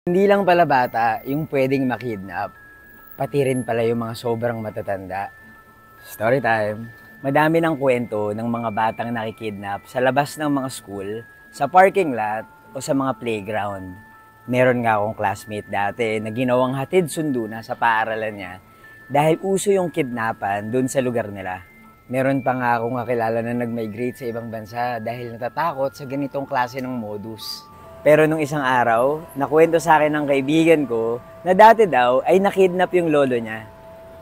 Hindi lang pala bata yung pwedeng makidnap, pati rin pala yung mga sobrang matatanda. Story time. Madami ng kwento ng mga batang nakikidnap sa labas ng mga school, sa parking lot, o sa mga playground. Meron nga akong classmate dati na ginawang hatid sundo na sa paaralan niya dahil uso yung kidnapan dun sa lugar nila. Meron pa nga akong kakilala na nag-migrate sa ibang bansa dahil natatakot sa ganitong klase ng modus. Pero nung isang araw, nakwento sa akin ng kaibigan ko na dati daw ay nakidnap yung lolo niya.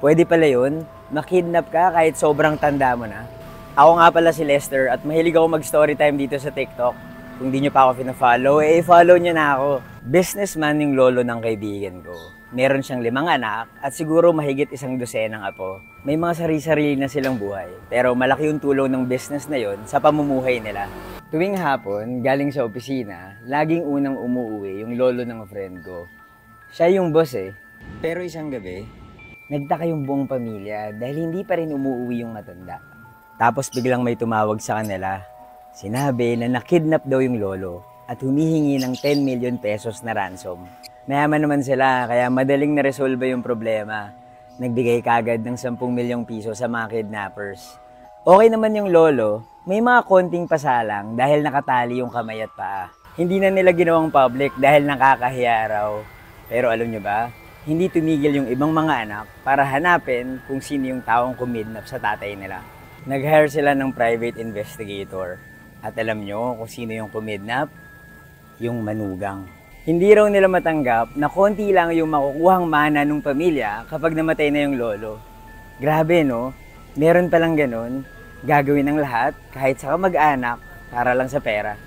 Pwede pala yun, makidnap ka kahit sobrang tanda mo na. Ako nga pala si Lester at mahilig ako mag-storytime dito sa TikTok. Kung di nyo pa ako pina-follow, follow nyo na ako. Businessman yung lolo ng kaibigan ko. Meron siyang 5 anak at siguro mahigit 1 dosenang apo. May mga sarili-sarili na silang buhay. Pero malaki yung tulong ng business na yon sa pamumuhay nila. Tuwing hapon, galing sa opisina, laging unang umuuwi yung lolo ng friend ko. Siya yung boss Pero isang gabi, nagtaka yung buong pamilya dahil hindi pa rin umuuwi yung matanda. Tapos biglang may tumawag sa kanila. Sinabi na nakidnap daw yung lolo at humihingi ng 10 million pesos na ransom. Mayaman naman sila kaya madaling na-resolve yung problema. Nagbigay kagad ng 10 milyong piso sa mga kidnappers. Okay naman yung lolo, may mga konting pasalang dahil nakatali yung kamay at paa. Hindi na nila ginawang public dahil nakakahiya raw. Pero alam nyo ba, hindi tumigil yung ibang mga anak para hanapin kung sino yung taong kumidnap sa tatay nila. Nag-hire sila ng private investigator. At alam nyo kung sino yung kumidnap? Yung manugang. Hindi raw nila matanggap na konti lang yung makukuhang mana ng pamilya kapag namatay na yung lolo. Grabe no? Meron palang ganun. Gagawin ng lahat kahit sa kamag-anak para lang sa pera.